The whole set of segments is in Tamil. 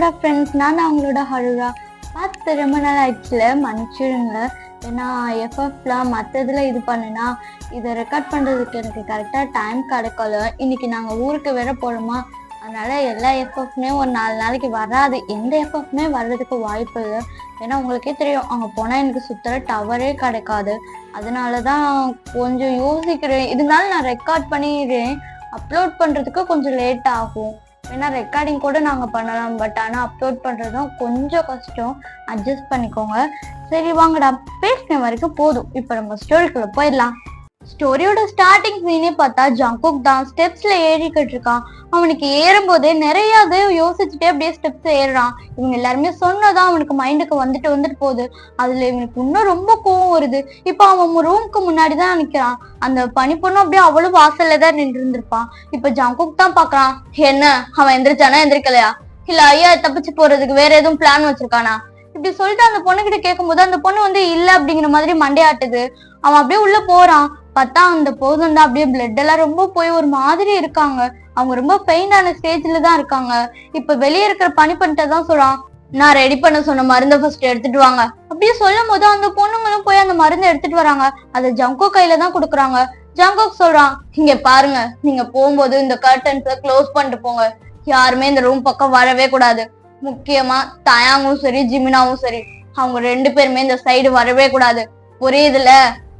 என்னோட ஃப்ரெண்ட்ஸ், நான் அவங்களோட ஹருரா. பார்த்து ரொம்ப நாள் ஆயிடுச்சுல, மன்னிச்சிடுங்க. ஏன்னா எஃப்எஃப்லாம் மற்றதில் இது பண்ணுனா இதை ரெக்கார்ட் பண்ணுறதுக்கு எனக்கு கரெக்டாக டைம் கிடைக்கல. இன்னைக்கு நாங்கள் ஊருக்கு வேற போகிறோமா, அதனால எல்லா எஃப்எஃப்மே ஒரு 4 நாளைக்கு வராது. எந்த எஃப்எஃப்மே வர்றதுக்கு வாய்ப்பு இல்லை. ஏன்னா உங்களுக்கே தெரியும், அங்கே போனால் எனக்கு சுற்றுற டவரே கிடைக்காது. அதனால தான் கொஞ்சம் யோசிக்கிறேன். இருந்தாலும் நான் ரெக்கார்ட் பண்ணிடுறேன். அப்லோட் பண்ணுறதுக்கு கொஞ்சம் லேட் ஆகும். ஏன்னா ரெக்கார்டிங் கூட நாங்கள் பண்ணலாம், பட் ஆனால் அப்லோட் பண்ணுறது தான் கொஞ்சம் கஷ்டம். அட்ஜஸ்ட் பண்ணிக்கோங்க. சரி வாங்கடா, பேசின வரைக்கும் போதும். இப்போ நம்ம ஸ்டோரிக்குள்ள போயிடலாம். ஸ்டோரியோட ஸ்டார்டிங் சீனே பார்த்தா ஜங்குக் தான் ஸ்டெப்ஸ்ல ஏறிக்கிட்டு இருக்கான். அவனுக்கு ஏறும்போதே நிறைய யோசிச்சுட்டே அப்படியே ஸ்டெப்ஸ் ஏறுறான். இவங்க எல்லாருமே சொன்னதான் அவனுக்கு மைண்டுக்கு வந்துட்டு போகுது. அதுல இவனுக்கு இன்னும் ரொம்ப கோவம் வருது. இப்ப அவன் ரூமுக்கு முன்னாடிதான் நிக்கிறான். அந்த பனி பொண்ணு அப்படியே அவளும் வாசல்ல தான் நின்று இருந்திருப்பான். இப்ப ஜங்குக் தான் பாக்குறான். என்ன, அவன் எந்திரிச்சானா எந்திரிக்கலையா, இல்ல ஐயா தப்பிச்சு போறதுக்கு வேற எதுவும் பிளான் வச்சிருக்கானா, இப்படி சொல்லிட்டு அந்த பொண்ணு கிட்ட கேட்கும் போது அந்த பொண்ணு இல்ல அப்படிங்கிற மாதிரி மண்டையாட்டுது. அவன் அப்படியே உள்ள போறான். பார்த்தா அந்த போதும் தான் அப்படியே பிளட் எல்லாம் ரொம்ப போய் ஒரு மாதிரி இருக்காங்க. அவங்க ரொம்ப பெயினான ஸ்டேஜ்ல தான் இருக்காங்க. இப்ப வெளியே இருக்கிற பனிப்பண்ணிட்ட தான் சொல்றான், நான் ரெடி பண்ண சொன்ன மருந்தை ஃபர்ஸ்ட் எடுத்துட்டு வாங்க. அப்படியே சொல்லும் போது அந்த பொண்ணுங்களும் போய் அந்த மருந்தை எடுத்துட்டு வராங்க. அதை ஜங்குக் கையில தான் கொடுக்குறாங்க. ஜங்குக் சொல்றான், இங்க பாருங்க, நீங்க போகும்போது இந்த கர்டன்ஸை க்ளோஸ் பண்ணிட்டு போங்க. யாருமே இந்த ரூம் பக்கம் வரவே கூடாது. முக்கியமா தயாங்கும் சரி ஜிமினாவும் சரி, அவங்க 2 பேருமே இந்த சைடு வரவே கூடாது. புரியுதுல?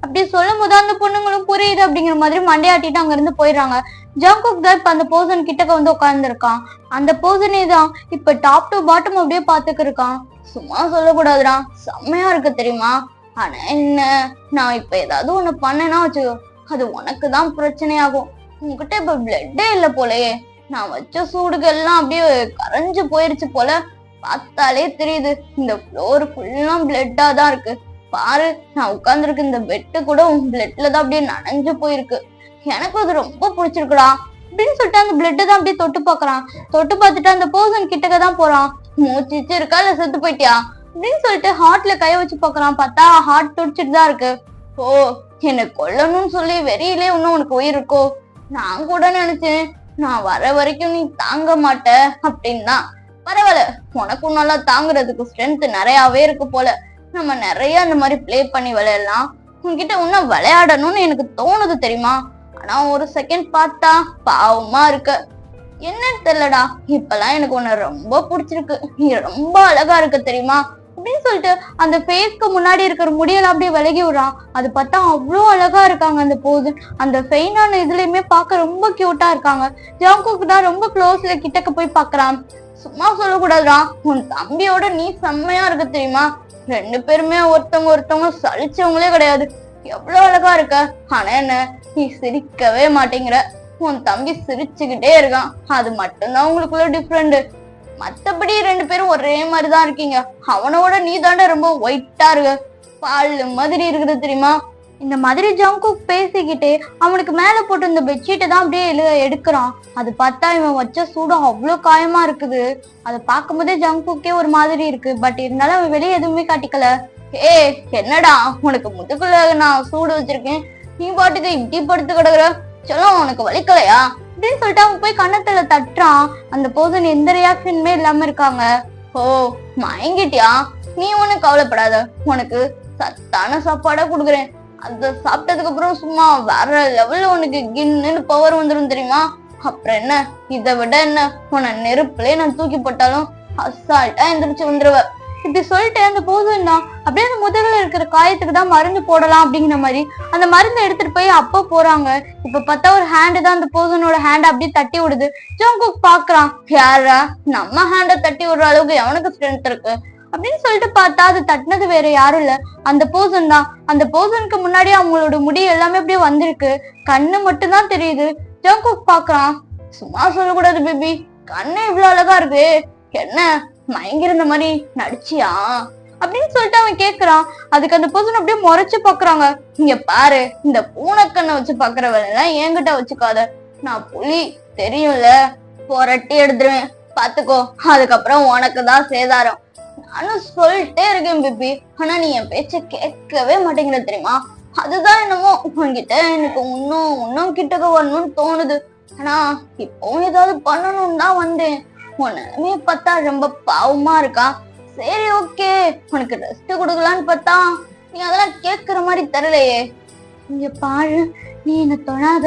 அப்படி சொல்லும் போது அந்த பொண்ணுங்களும் புரியுது அப்படிங்கிற மாதிரி மண்டையாட்டிட்டு அங்க இருந்து போயிடுறாங்க. ஜங்குக் தான் இப்ப அந்த போர்சன் கிட்டக்க உட்கார்ந்து இருக்கான். அந்த போர்சனே தான் இப்ப டாப் டு பாட்டம் அப்படியே பாத்துக்கு இருக்கான். சும்மா சொல்லக்கூடாதுடா, செம்மையா இருக்கு தெரியுமா. ஆனா என்ன, நான் இப்ப ஏதாவது ஒண்ணு பண்ணேன்னா வச்சுக்கோ, அது உனக்கு தான் பிரச்சனையாகும். உங்ககிட்ட இப்ப பிளட்டே இல்ல போலயே. நான் வச்ச சூடுக்கு எல்லாம் அப்படியே கரைஞ்சு போயிருச்சு போல. பார்த்தாலே தெரியுது, இந்த ஃப்ளோர் ஃபுல்லா பிளட்டா தான் இருக்கு. பாரு, நான் உட்கார்ந்துருக்கு இந்த பெட்டு கூட உன் பிளட்ல தான் அப்படியே நனைஞ்சு போயிருக்கு. எனக்கு அது ரொம்ப பிடிச்சிருக்குடா அப்படின்னு சொல்லிட்டு அந்த பிளட்டை தான் அப்படியே தொட்டு பாக்குறான். தொட்டு பார்த்துட்டு அந்த பர்சன் கிட்டக்க தான் போறான். மூச்சிச்சு இருக்கா இல்ல செத்து போயிட்டியா அப்படின்னு சொல்லிட்டு ஹார்ட்ல கைய வச்சு பாக்குறான். பார்த்தா ஹார்ட் துடிச்சிட்டு தான் இருக்கு. ஓ, என்னை கொல்லணும்னு சொல்லி வெறியிலே இன்னும் உனக்கு உயிர் இருக்கோ? நான் கூட நினைச்சேன் நான் வர வரைக்கும் நீ தாங்க மாட்ட அப்படின்னா. பரவாயில்ல, உனக்கும் நல்லா தாங்குறதுக்கு ஸ்ட்ரென்த் நிறையாவே இருக்கு போல. நம்ம நிறைய அந்த மாதிரி பிளே பண்ணி விளையாடலாம். உன்கிட்ட இன்னும் விளையாடணும்னு எனக்கு தோணுது தெரியுமா. ஆனா ஒரு செகண்ட் பார்த்தா பாவமா இருக்க. என்னன்னு தெரியலடா, இப்பெல்லாம் எனக்கு உன்னை ரொம்ப பிடிச்சிருக்கு. நீ ரொம்ப அழகா இருக்க தெரியுமா அப்படின்னு சொல்லிட்டு அந்த ஃபேஸ்க்கு முன்னாடி இருக்கிற முடியெல்லாம் அப்படியே விலகி விடுறான். அது பார்த்தா அவ்வளோ அழகா இருக்காங்க அந்த போது. அந்த ஃபெயினான இதுலயுமே பார்க்க ரொம்ப கியூட்டா இருக்காங்க. ஜங்குக் தான் ரொம்ப க்ளோஸ்ல கிட்டக்க போய் பாக்குறான். சும்மா சொல்லக்கூடாதுடா, உன் தம்பியோட நீ செம்மையா இருக்க தெரியுமா. 2 பேருமே ஒருத்தவங்க சலிச்சவங்களே கிடையாது. எவ்வளவு அழகா இருக்க. ஆனா என்ன, நீ சிரிக்கவே மாட்டேங்கிற. உன் தம்பி சிரிச்சுக்கிட்டே இருக்கான். அது மட்டும்தான் உங்களுக்குள்ள டிஃப்ரெண்ட். மத்தபடி 2 பேரும் ஒரே மாதிரிதான் இருக்கீங்க. அவனோட நீ தாண்டா ரொம்ப ஒயிட்டா இருக்க, பால் மாதிரி இருக்குது தெரியுமா. இந்த மாதிரி ஜங்குக் பேசிக்கிட்டே அவனுக்கு மேல போட்டு இந்த பெட்ஷீட்டை தான் அப்படியே எடுக்கிறான். அது பார்த்தா இவன் வச்ச சூடம் அவ்வளோ காயமா இருக்குது. அதை பார்க்கும் போதே ஜங்குக்கே ஒரு மாதிரி இருக்கு. பட் இருந்தாலும் அவன் வெளியே எதுவுமே காட்டிக்கல. ஏ என்னடா, உனக்கு முதுகுல நான் சூடு வச்சிருக்கேன், நீ பாட்டுக்கு இப்படி படுத்து கிடக்குற, சொல்லும் உனக்கு வலிக்கலையா அப்படின்னு சொல்லிட்டு அவன் போய் கன்னத்துல தட்டுறான். அந்த போதன் எந்த ரியாக்ஷனுமே இல்லாம இருக்காங்க. ஓ, மயங்கிட்டியா? நீ ஒண்ணு கவலைப்படாத, உனக்கு சத்தான சாப்பாடா கொடுக்குறேன். அதை சாப்பிட்டதுக்கு அப்புறம் சும்மா வேற லெவல்ல உனக்கு கின்னு பவர் வந்துடும் தெரியுமா. அப்புறம் என்ன, இதை விட என்ன, உன்னை நெருப்புலயே நான் தூக்கி போட்டாலும் அசால்ட்டா எந்திரிச்சு வந்துருவ. இப்படி சொல்லிட்டு அந்த போதும் தான் அப்படியே அந்த முதுகுல இருக்கிற காயத்துக்கு தான் மருந்து போடலாம் அப்படிங்கிற மாதிரி அந்த மருந்தை எடுத்துட்டு போய் அப்ப போறாங்க. இப்ப பார்த்தா ஒரு ஹேண்டு தான் அந்த போசனோட ஹேண்ட் அப்படியே தட்டி விடுது. ஜங்குக் பாக்குறான், யாரா நம்ம ஹேண்ட தட்டி விடுற அளவுக்கு எவனுக்கு ஸ்ட்ரென்த் இருக்கு அப்படின்னு சொல்லிட்டு பார்த்தா அது தட்டினது வேற யாரும் இல்ல, அந்த போசன் தான். அந்த போசனுக்கு முன்னாடி அவங்களோட முடி எல்லாமே அப்படியே வந்திருக்கு. கண்ணு மட்டும் தான் தெரியுது. ஜங்குக் பாக்குறான், சும்மா சொல்லக்கூடாது பேபி, கண்ணு இவ்வளவு அழகா இருக்கு, என்ன மயங்கிருந்த மாதிரி நடிச்சியா அப்படின்னு சொல்லிட்டு அவன் கேக்குறான். அதுக்கு அந்த போசன் அப்படியே முறைச்சு பாக்குறாங்க. இங்க பாரு, இந்த பூனைக்கண்ணை வச்சு பாக்குற வேலையெல்லாம் என்கிட்ட வச்சுக்காத. நான் புலி தெரியும்ல, புரட்டி எடுத்துருவேன் பாத்துக்கோ. அதுக்கப்புறம் உனக்கு தான் சேதாரம். நானும் சொல்லிட்டே இருக்கேன் பேபி, ஆனா நீ என் பேச்ச கேட்கவே மாட்டேங்கிற தெரியுமா. அதுதான் என்னமோ உன்கிட்ட எனக்கு இன்னும் கிட்டக்க வரணும்னு தோணுது. ஆனா இப்போ ஏதாவது பண்ணணும்னு தான் வந்தேன். உன்னையுமே பார்த்தா ரொம்ப பாவமா இருக்கா. சரி ஓகே, உனக்கு ரெஸ்ட் கொடுக்கலான்னு பார்த்தா நீ அதெல்லாம் கேட்கிற மாதிரி தெரியலையே. இங்க பாரு, நீ என்ன தொடாத,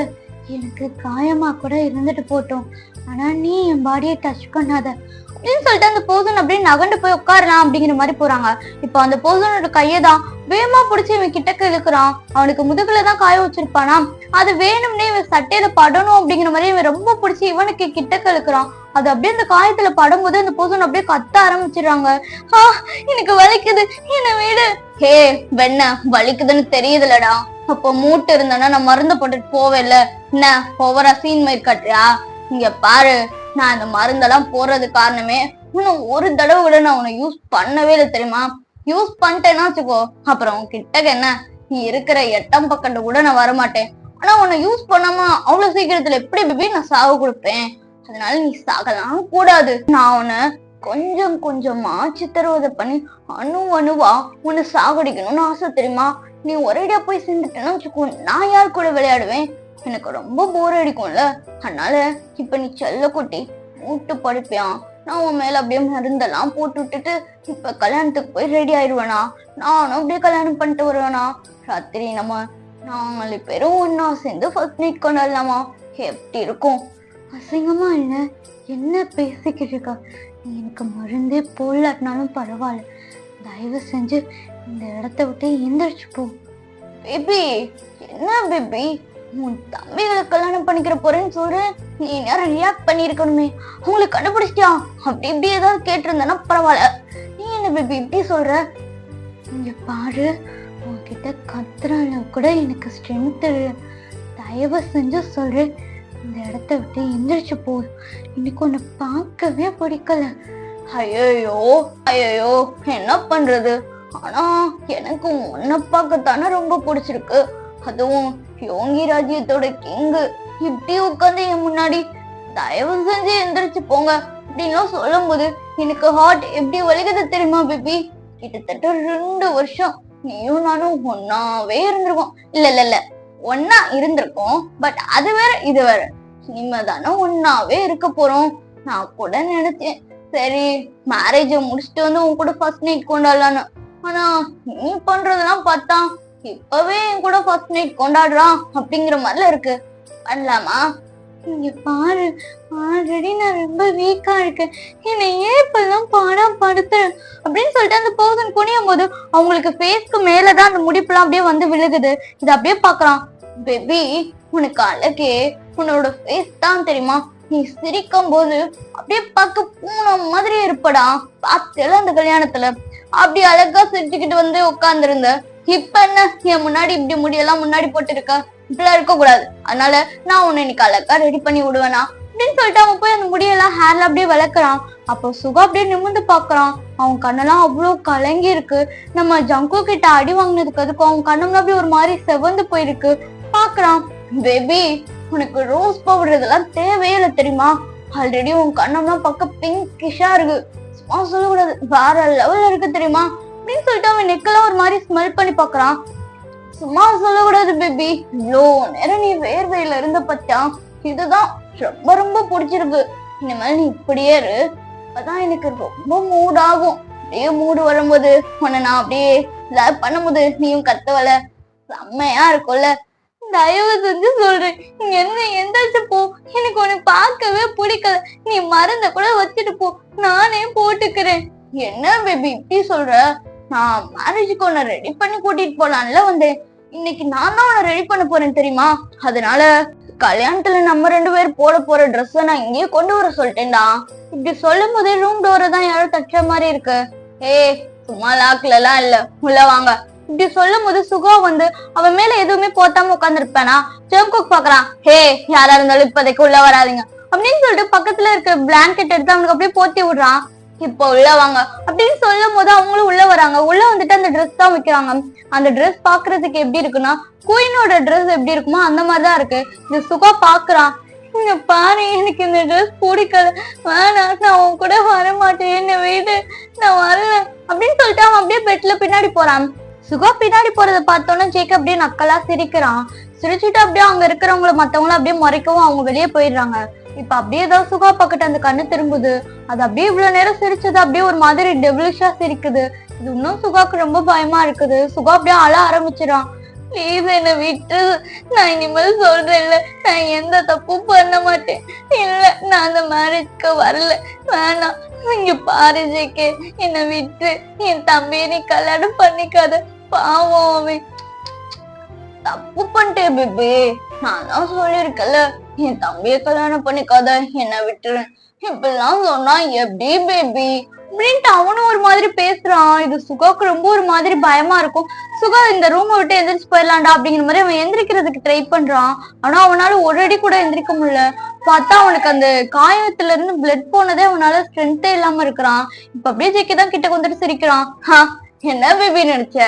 எனக்கு காயமா கூட இருந்துட்டு போட்டோம், ஆனா நீ என் பாடியை டச் பண்ணாத அப்படின்னு சொல்லிட்டு அந்த பர்சன் அப்படியே நகண்டு போய் உட்காரலாம் அப்படிங்கிற மாதிரி போறாங்க. இப்போ அந்த பர்சனோட கையதான் வேகமா பிடிச்சி இவன் கிட்டக்க இழுக்கிறான். அவனுக்கு முதுகுலதான் காய வச்சிருப்பானா, அது வேணும்னே இவன் சட்டையில படணும் அப்படிங்கிற மாதிரி இவன் ரொம்ப பிடிச்சி இவனுக்கு கிட்டக்க இழுக்கிறான். அது அப்படியே அந்த காயத்துல படும்போது அந்த பர்சன் அப்படியே கத்த ஆரம்பிச்சிடுறாங்க. எனக்கு வலிக்குது, என்ன வீடு. ஹே வெண்ண, வலிக்குதுன்னு தெரியுதுலடா, அப்போ மூட்டு இருந்தானா நான் மருந்து போட்டுட்டு போவேல்ல, என்ன ஓவரா சீன் மாதிரி கட்டுறியா? இங்க பாரு, நான் இந்த மருந்தெல்லாம் போடுறது காரணமே இன்னும் ஒரு தடவை கூட நான் உன்னை யூஸ் பண்ணவே இல்லை தெரியுமா. யூஸ் பண்ணிட்டேன்னா வச்சுக்கோ, அப்புறம் கிட்டக்க என்ன நீ இருக்கிற எட்டம் பக்கத்து கூட நான் வரமாட்டேன். ஆனா உன்னை யூஸ் பண்ணாம அவ்வளவு சீக்கிரத்துல எப்படி பேபி நான் சாக கொடுப்பேன். அதனால நீ சாகலாம் கூடாது. நான் உன்னை கொஞ்சம் கொஞ்சமா சித்திரவதை பண்ணி அணுவா உன்னை சாகடிக்கணும்னு ஆசை தெரியுமா. நீ ஒரேடியா போய் சேர்ந்துட்டேன்னு வச்சுக்கோ, நான் யார் கூட விளையாடுவேன்? எனக்கு ரொம்ப போர் அடிக்கும்ல. அதனால இப்ப நீ செல்ல குட்டி மூட்டு படுப்பியான், நான் உன் மேல அப்படியே மருந்தெல்லாம் போட்டு விட்டுட்டு இப்ப கல்யாணத்துக்கு போய் ரெடி ஆயிடுவேனா, நானும் அப்படியே கல்யாணம் பண்ணிட்டு வருவேனா, ராத்திரி நம்ம 4 பேரும் ஒன்னா சேர்ந்து ஃபர்ஸ்ட் நைட் கொண்டாடலாமா, எப்படி இருக்கும்? அசிங்கமா இல்ல? என்ன பேசிக்கிட்டு இருக்கா நீ? எனக்கு மருந்தே போடலாட்டினாலும் பரவாயில்ல, தயவு செஞ்சு இந்த இடத்த விட்டு எந்திரிச்சு போ. பேபி என்ன பேபி, உன் தம்பிகளை கல்யாணம் பண்ணிக்கிற போறேன்னு சொல்றேன், நீ நேரம் ரியாக்ட் பண்ணிருக்கணுமே. உங்களுக்கு கண்டுபிடிச்சிட்டியா? அப்படி இப்படி ஏதாவது கேட்டிருந்தேன்னா பரவாயில்ல, நீ என்ன பேபி இப்படி சொல்ற? இங்க பாரு, உன்கிட்ட கத்துறால கூட எனக்கு ஸ்ட்ரென்த் இல்லை. தயவு செஞ்சு சொல்றேன், இந்த இடத்த விட்டு எந்திரிச்சு போ. இன்னைக்கு உன்னை பார்க்கவே பிடிக்கல. ஐயோ ஐயோ, என்ன பண்றது? ஆனா எனக்கு உன்னை பார்க்கத்தானே ரொம்ப பிடிச்சிருக்கு. அதுவும் யோகி ராஜ்யத்தோட கிங்கு இப்படி உட்காந்து என் முன்னாடி தயவு செஞ்சு எந்திரிச்சு போங்க அப்படின்லாம் சொல்லும் போது எனக்கு ஹார்ட் எப்படி வலிக்குது தெரியுமா பேபி. கிட்டத்தட்ட 2 வருஷம் நீயும் நானும் ஒன்னாவே இருந்திருக்கோம். இல்ல ஒன்னா இருந்திருக்கோம், பட் அது வேற இது வேற. இனிமேதானே ஒன்னாவே இருக்க போறோம். நான் கூட நினைச்சேன் சரி மேரேஜ முடிச்சுட்டு வந்து உன் கூட ஃபர்ஸ்ட் நைட் கொண்டாடலான்னு. ஆனா நீ பண்றதெல்லாம் பார்த்தா இப்பவே என் கூட ஃபர்ஸ்ட் நைட் கொண்டாடுறான் அப்படிங்கிற மாதிரில இருக்கு. பண்ணலாமா? இங்க பாரு, ஆல்ரெடி நான் ரொம்ப வீக்கா இருக்கேன், என்னை ஏன் இப்பெல்லாம் பாடா படுத்து அப்படின்னு சொல்லிட்டு அந்த பர்சன் குனியும் போது அவங்களுக்கு ஃபேஸ்க்கு மேலதான் அந்த முடிப்புலாம் அப்படியே வந்து விழுகுது. இதை அப்படியே பாக்குறான். பேபி உனக்கு அழகே உன்னோட ஃபேஸ் தான் தெரியுமா. நீ சிரிக்கும் போது அப்படியே பார்க்க பூனை மாதிரி இருப்படா. பார்த்தல அந்த கல்யாணத்துல அப்படி அழகா சிரிச்சுக்கிட்டு வந்து உட்கார்ந்துருந்த. இப்ப என்ன என் முன்னாடி இப்படி முடியெல்லாம் முன்னாடி போட்டு இருக்க? இப்படிலாம் இருக்க கூடாது. அதனால நான் உன்னை இன்னைக்கு அழகா ரெடி பண்ணி விடுவேனா அப்படின்னு சொல்லிட்டு அவன் போய் அந்த முடியெல்லாம் ஹேர்ல அப்படியே வளர்க்குறான். அப்போ சுகா அப்படியே நிமிர்ந்து பாக்குறான். அவன் கண்ணெல்லாம் அவ்வளவு கலங்கி இருக்கு. நம்ம ஜங்கு கிட்ட அடி வாங்கினதுக்கு அதுக்கும் அவன் கண்ணம்லாம் அப்படியே ஒரு மாதிரி செவந்து போயிருக்கு. பாக்குறான். பேபி உனக்கு ரோஸ் பவுடர் இதெல்லாம் தேவையே இல்லை தெரியுமா. ஆல்ரெடி உன் கண்ணம்லாம் பார்க்க பிங்கிஷா இருக்கு. சும்மா சொல்லக்கூடாது, வேற லெவல்ல இருக்கு தெரியுமா அப்படின்னு சொல்லிட்டு அவன் நெக்கெல்லாம் ஒரு மாதிரி ஸ்மெல் பண்ணி பாக்குறான். சும்மா சொல்லக்கூடாது பேபி, இவ்வளோ நேரம் நீ வேர்வையில இருந்த பத்தியா, இதுதான் ரொம்ப ரொம்ப பிடிச்சிருக்கு. இனிமேல் நீ இப்படியே இரு, அப்பதான் எனக்கு ரொம்ப மூட் ஆகும். அப்படியே மூடு வரும்போது உன்னை நான் அப்படியே ஏதாவது பண்ணும்போது நீயும் கத்தவல செம்மையா இருக்கும்ல. தயவு செஞ்சு சொல்றேன், இங்க என்ன எந்திரிச்சு போ. எனக்கு உன்னை பார்க்கவே பிடிக்கல. நீ மருந்த கூட வச்சுட்டு போ, நானே போட்டுக்கிறேன். என்ன பேபி இப்படி சொல்ற? நான் மேரேஜுக்கு உன்னை ரெடி பண்ணி கூட்டிட்டு போலான்ல வந்தேன். இன்னைக்கு நான் தான் உன்னை ரெடி பண்ண போறேன் தெரியுமா. அதனால கல்யாணத்துல நம்ம 2 பேர் போட போற ட்ரெஸ் நான் இங்கேயே கொண்டு வர சொல்லிட்டேன்டா. இப்படி சொல்லும் போதே ரூம் டோரை தான் யாரும் தட்டுற மாதிரி இருக்கு. சும்மா லாக்ல எல்லாம் இல்ல, உள்ள வாங்க. இப்படி சொல்லும் போது சுகா வந்து அவன் மேல எதுவுமே போத்தாம உட்காந்துருப்பானா. ஜம்குக் பாக்குறான். யாரா இருந்தாலும் இப்போதைக்கு உள்ள வராதிங்க அப்படின்னு சொல்லிட்டு பக்கத்துல இருக்க பிளாங்கெட் எடுத்து அவனுக்கு அப்படியே போத்தி விடுறான். இப்போ உள்ள வாங்க அப்படின்னு சொல்லும் போது அவங்களும் உள்ள வராங்க. உள்ள வந்துட்டு அந்த ட்ரெஸ் தான் வைக்கிறாங்க. அந்த ட்ரெஸ் பாக்குறதுக்கு எப்படி இருக்குன்னா குயினோட ட்ரெஸ் எப்படி இருக்குமோ அந்த மாதிரிதான் இருக்கு. இந்த சுகா பாக்குறான். இங்க பாரு, எனக்கு இந்த ட்ரெஸ் பிடிக்கல, வேணாம், நான் உன் கூட வர மாட்டேன், என்ன வீடு, நான் வரல அப்படின்னு சொல்லிட்டு அவன் அப்படியே பெட்ல பின்னாடி போறான். சுகா பின்னாடி போறத பார்த்தோன்னா ஜேக் அப்படியே நக்கலா சிரிக்கிறான். சிரிச்சுட்டு அப்படியே அங்க இருக்கிறவங்கள மத்தவங்களும் அப்படியே முறைக்கவும் அவங்க வெளியே போயிடுறாங்க. இப்ப அப்படியே ஏதாவது சுகா பக்கத்து அந்த கண்ணு திரும்புது. அது அப்படியே இவ்வளவு நேரம் சிரிச்சது அப்படியே ஒரு மாதிரி டெவிலிஷா சிரிக்குது. இது இன்னும் சுகாக்கு ரொம்ப பயமா இருக்குது. சுகா அப்படியே அழ ஆரம்பிச்சிடான். ப்ளீஸ் என்ன விட்டு, நான் இனிமேல் சொல்றேன்ல, நான் எந்த தப்பும் பண்ண மாட்டேன். இல்ல, நான் அந்த மேரேஜ்க்கு வரல, வேணாம். இங்க பாரு ஜேகே, என்னை விட்டு என் தம்பியை நீ கல்யாணம் பண்ணிக்காத. பாவம் அவன். தப்பு பண்ணிட்டேன் பேபி, நான் தான் சொல்லிருக்கல, என் தம்பியை கல்யாணம் பண்ணிக்காத, என்னை விட்டுரு. இப்பெல்லாம் சொன்னா எப்படி பேபி அப்படின்ட்டு அவனும் ஒரு மாதிரி பேசுறான். இது சுகாக்கு ரொம்ப ஒரு மாதிரி பயமா இருக்கும். சுகா இந்த ரூமை விட்டு எந்திரிச்சு போயிடலாண்டா அப்படிங்கிற மாதிரி அவன் எந்திரிக்கிறதுக்கு ட்ரை பண்றான். ஆனா அவனால ஒரு அடி கூட எந்திரிக்க முடியல. பார்த்தா அவனுக்கு அந்த காயத்துல இருந்து பிளட் போனதே அவனால ஸ்ட்ரென்த்தே இல்லாம இருக்கிறான். இப்ப அப்படியே ஜெக்கிதான் கிட்ட வந்துட்டு சிரிக்கிறான். என்ன பேபி நினைச்ச,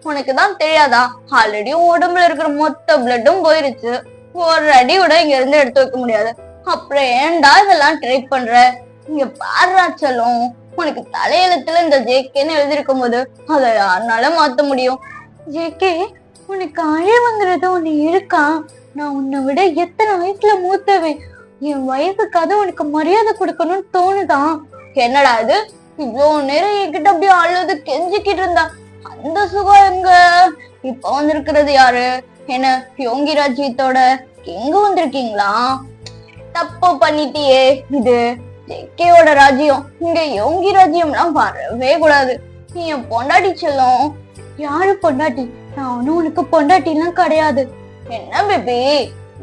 உனக்குதான் தெரியாதா, ஆல்ரெடி உடம்புல இருக்கிற மொத்த பிளட்டும் போயிருச்சு, ஒரு அடி கூட இங்க இருந்து எடுத்து வைக்க முடியாது, அப்புறம் ஏன்டா இதெல்லாம் ட்ரை பண்ற. இங்க பாராச்சலும், உனக்கு தலையெழுத்துல இந்த ஜேகேன்னு எழுதிருக்கும் போது அதை யாருனால மாத்த முடியும். ஜேகே, உனக்கு அழிவுங்கிறது ஒண்ணு இருக்கா? நான் உன்னை விட எத்தனை வயசுல மூத்தவன், என் வயசுக்காக உனக்கு மரியாதை கொடுக்கணும்னு தோணுதான். என்னடா இது, இவ்வளவு நேரம் என்கிட்ட அப்படியே அழுது கெஞ்சிக்கிட்டு இருந்தா, அந்த சுகம் எங்க? இப்ப வந்திருக்கிறது யாரு? என்ன யோகி ராஜ்யத்தோட எங்க வந்திருக்கீங்களா? தப்பு பண்ணிட்டியே, இது ஜேகேவோட ராஜ்யம், இங்க யோகி ராஜ்யம்லாம் வரவே கூடாது. நீ என் பொண்டாட்டி செல்லும். யாரு பொண்டாட்டி? நான் ஒன்னும் உனக்கு பொண்டாட்டி எல்லாம் கிடையாது. என்ன பேபி,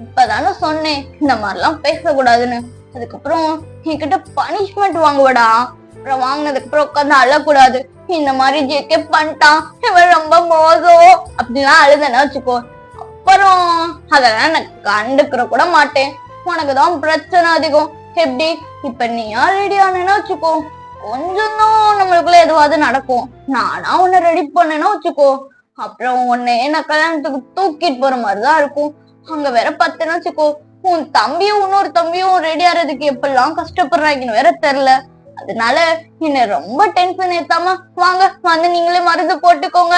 இப்பதானே சொன்னேன் இந்த மாதிரிலாம் பேசக்கூடாதுன்னு. அதுக்கப்புறம் என்கிட்ட பனிஷ்மெண்ட் வாங்குவடா. அப்புறம் வாங்கினதுக்கு அப்புறம் உட்காந்து அழக்கூடாது. இந்த மாதிரி ஜேகே பண்ணிட்டான், இவன் ரொம்ப மோசம் அப்படிலாம் அழுதுன்னா வச்சுக்கோ, அப்புறம் அதெல்லாம் நான் கண்டுக்கிற கூட மாட்டேன். உனக்குதான் பிரச்சனை அதிகம். எப்படி இப்ப நீயா ரெடி ஆனேன்னா வச்சுக்கோ, கொஞ்சம் தான் நம்மளுக்குள்ள எதுவாது நடக்கும். நானா உன்னை ரெடி பண்ணேன்னா வச்சுக்கோ, அப்புறம் உன்னை என்ன கல்யாணத்துக்கு தூக்கிட்டு போற மாதிரிதான் இருக்கும். அங்க வேற பத்துன்னு வச்சுக்கோ, உன் தம்பியும் இன்னொரு தம்பியும் ரெடி ஆறதுக்கு எப்பெல்லாம் கஷ்டப்படுறாங்கன்னு வேற தெரியல. அதனால என்ன ரொம்ப டென்ஷன் ஏத்தாம வாங்க, வந்து நீங்களே மருந்து போட்டுக்கோங்க.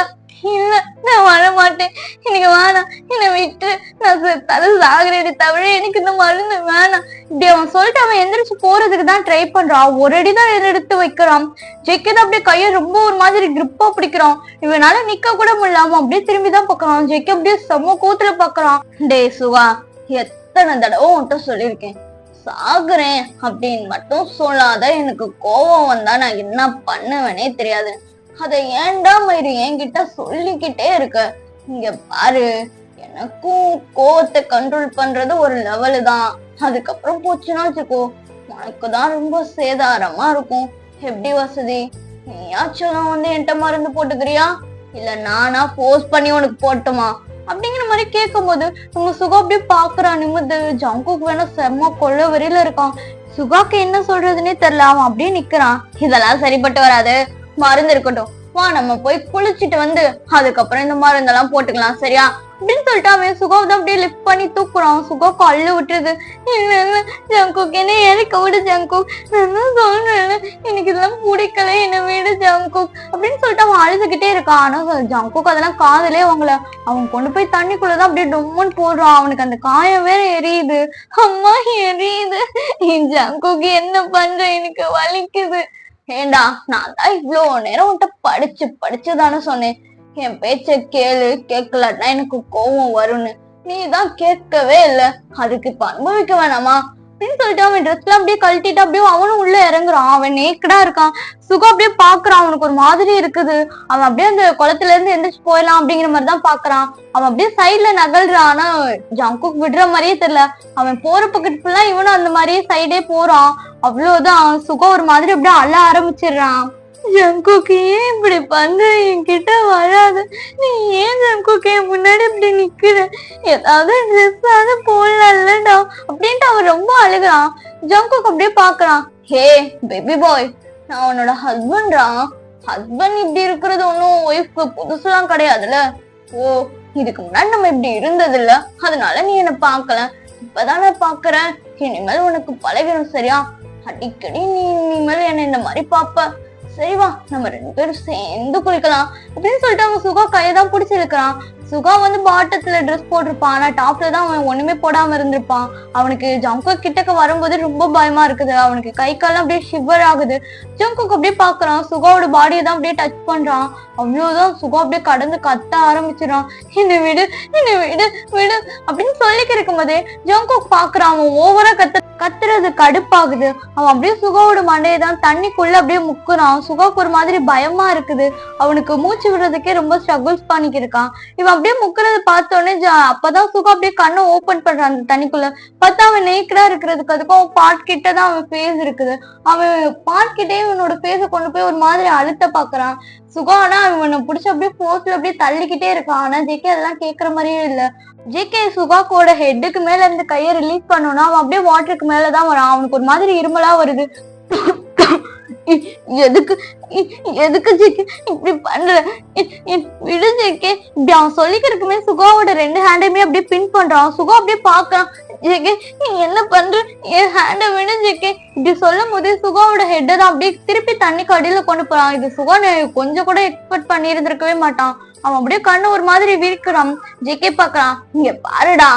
இல்ல, நான் வர மாட்டேன், எனக்கு வேணாம், என்னை விட்டு நான் தலை சாகுறேடி தவிர எனக்கு இந்த மருந்து வேணாம். இப்படி அவன் சொல்லிட்டு அவன் எந்திரிச்சு போறதுக்கு தான் ட்ரை பண்றான். ஒரு அடிதான் எடுத்து வைக்கிறான். ஜெக்கேதான் அப்படியே கைய ரொம்ப ஒரு மாதிரி கிரிப்பா பிடிக்கிறான். இவனால நிக்க கூட முடியாம அப்படியே திரும்பிதான் பாக்குறான். ஜெக்கே அப்படியே செம்ம கூத்துல பாக்குறான். டே சுகா, எத்தனை தடவை உன்கிட்ட சொல்லியிருக்கேன், சாகுறேன் அப்படின்னு மட்டும் சொல்லாத, எனக்கு கோபம் வந்தா நான் என்ன பண்ணுவேனே தெரியாது. அதை ஏன்டா மயிறு என்கிட்ட சொல்லிக்கிட்டே இருக்க. இங்க பாரு, எனக்கும் கோவத்தை கண்ட்ரோல் பண்றது ஒரு லெவலு தான். அதுக்கப்புறம் போச்சுன்னா வச்சுக்கோ, உனக்குதான் ரொம்ப சேதாரமா இருக்கும். எப்படி வசதி, நீயாச்சும் வந்து என்கிட்ட மருந்து போட்டுக்கிறியா, இல்ல நானா போர்ஸ் பண்ணி உனக்கு போட்டுமா அப்படிங்கிற மாதிரி கேட்கும் போது உங்க சுகா அப்படியே பாக்குறான் நிமிந்து. ஜங்குக்கு வேணா செம்ம கொள்ள வரையில இருக்கான். சுகாக்கு என்ன சொல்றதுன்னே தெரியல. அவன் அப்படியே நிக்கிறான். இதெல்லாம் சரிப்பட்டு வராது, மருந்து இருக்கட்டும், வா நம்ம போய் குளிச்சுட்டு வந்து அதுக்கப்புறம் இந்த மருந்தெல்லாம் போட்டுக்கலாம், சரியா அப்படின்னு சொல்லிட்டு அவன் சுகாவை அப்படியே லிஃப்ட் பண்ணி தூக்குறான். சுகா கல்லு விட்டுருது. ஜங்குக் என்ன இறக்க விடு ஜங்குக், நான் சொல்றேன் எனக்கு இதெல்லாம் பிடிக்கல, என்ன விடு ஜங்குக் அப்படின்னு சொல்லிட்டு அவன் அழுதுகிட்டே இருக்கான். ஆனா ஜங்குக் அதெல்லாம் காதலே வாங்கல. அவன் கொண்டு போய் தண்ணிக்குள்ளதான் அப்படியே டொம்முன்னு போடுறான். அவனுக்கு அந்த காயம் வேற எரியுது. அம்மா எரியுது, ஜங்குக் என்ன பண்ற, எனக்கு வலிக்குது. ஏண்டா, நான் தான் இவ்வளவு நேரம் உன்கிட்ட படிச்சுதானே சொன்னேன், என் பேச்ச கேளு, கேட்கலன்னா எனக்கு கோவம் வரும்னு. நீ தான் கேட்கவே இல்ல, அதுக்கு இப்ப அனுபவிக்க வேணாமா அப்படின்னு சொல்லிட்டு அவன் ட்ரெஸ் எல்லாம் அப்படியே கழட்டிட்டு அப்படியே அவனும் உள்ள இறங்குறான். அவன் நேக்கடா இருக்கான். சுகம் அப்படியே பாக்குறான். அவனுக்கு ஒரு மாதிரி இருக்குது. அவன் அப்படியே அந்த குளத்துல இருந்து எந்திரிச்சு போயிடலாம் அப்படிங்கிற மாதிரிதான் பாக்குறான். அவன் அப்படியே சைட்ல நகல்றான். ஆனா ஜங்குக் விடுற மாதிரியே தெரியல. அவன் போற பக்கத்து ஃபுல்லா இவனும் அந்த மாதிரியே சைடே போறான். அவ்வளவுதான். சுகம் ஒரு மாதிரி அப்படியே அழ ஆரம்பிச்சிடுறான். ஜங்குக் ஏன் இப்படி பண்ற, என்கிட்ட வராது, நீ ஏன் ஜங்குக் என் முன்னாடி இப்படி நிக்கிற, ஏதாவது ட்ரெஸ் ஆவது போடலடா அப்படின்ட்டு அவன் ரொம்ப அழுகுறான். ஜங்குக் அப்படியே பாக்குறான். ஹே பேபி பாய், நான் உன்னோட ஹஸ்பண்ட்ரா. ஹஸ்பண்ட் இப்படி இருக்கிறது ஒன்னும் ஒய்ஃப்க்கு புதுசுலாம் கிடையாதுல்ல. ஓ, இதுக்கு முன்னாடி நம்ம இப்படி இருந்தது இல்ல, அதனால நீ என்ன பாக்கல, இப்பதானே பாக்குறேன். இனிமேல் உனக்கு பழகிடும், சரியா? அடிக்கடி நீ இனிமேல் என்ன இந்த மாதிரி பாப்ப, சரி வா நம்ம 2 பேரும் சேர்ந்து குளிக்கலாம் அப்படின்னு சொல்லிட்டு அவன் சுகா கையதான் பிடிச்சிருக்கிறான். சுகா வந்து பாட்டத்துல ட்ரெஸ் போட்டிருப்பான், ஆனா டாப்ல தான் அவன் ஒண்ணுமே போடாம இருந்திருப்பான். அவனுக்கு ஜங்குக் கிட்டக்க வரும்போது ரொம்ப பயமா இருக்குது. அவனுக்கு கை காலம் அப்படியே ஷிவர் ஆகுது. ஜங்குக் அப்படியே பாக்குறான், சுகாவோட பாடியை தான் அப்படியே டச் பண்றான். அவ்வளவுதான் சுகா அப்படியே கடந்து கத்த ஆரம்பிச்சிடான். என்ன விடு என்ன விடு விடு அப்படின்னு சொல்லிக்க இருக்கும் போதே ஜங்குக் பாக்குறான். அவன் ஓவரா கத்துறது கடுப்பாகுது. அவன் அப்படியே சுகாவோட மண்டையை தான் தண்ணிக்குள்ள அப்படியே முக்குறான். சுகாவுக்கு ஒரு மாதிரி பயமா இருக்குது. அவனுக்கு மூச்சு விடுறதுக்கே ரொம்ப ஸ்ட்ரகிள்ஸ் பண்ணிக்கிட்டு இருக்கான். இவன் அப்படியே முக்குறத பார்த்தோன்னே அப்பதான் சுகா அப்படியே கண்ணை ஓபன் பண்றான். அந்த தண்ணிக்குள்ள பார்த்தா அவன் நேக்கடா இருக்கிறதுக்கு அதுக்கும் அவன் பாட் கிட்டதான் அவன் ஃபேஸ் இருக்குது. அவன் பாட் கிட்டே இவனோட ஃபேஸை கொண்டு போய் ஒரு மாதிரி அழுத்த பாக்குறான். சுகா ஆனா அவனை பிடிச்சி அப்படியே போஸ்ட்ல அப்படியே தள்ளிக்கிட்டே இருக்கான். ஆனா ஜேகே அதெல்லாம் கேட்கற மாதிரியே இல்ல. ஜேகே சுகாக்கோட ஹெட்டுக்கு மேல இருந்து கையை ரிலீஸ் பண்ணோம்னா அவன் அப்படியே வாட்டருக்கு மேலதான் வரான். அவனுக்கு ஒரு மாதிரி இருமலா வருது. எதுக்கு எதுக்கு ஜேகே இப்படி பண்ற, விடு ஜேகே இப்படி அவன் சொல்லிக்கிறதுக்குமே சுகாவோட 2 ஹேண்டையுமே அப்படியே பின் பண்றான். சுகா அப்படியே பாக்குறான். ஜேகே நீ என்ன பண்ற, என் ஹேண்ட விடு ஜேகே. இப்படி சொல்லும் போதே சுகாவோட ஹெட்டை தான் அப்படியே திருப்பி தண்ணிக்கு அடியில கொண்டு போறான். இது சுகா கொஞ்சம் கூட எக்ஸ்பெக்ட் பண்ணி இருந்திருக்கவே மாட்டான். அவன் அப்படியே கண்ணு ஒரு மாதிரி விரிக்கிறான். ஜேகே பாக்குறான், இங்க பாருடா,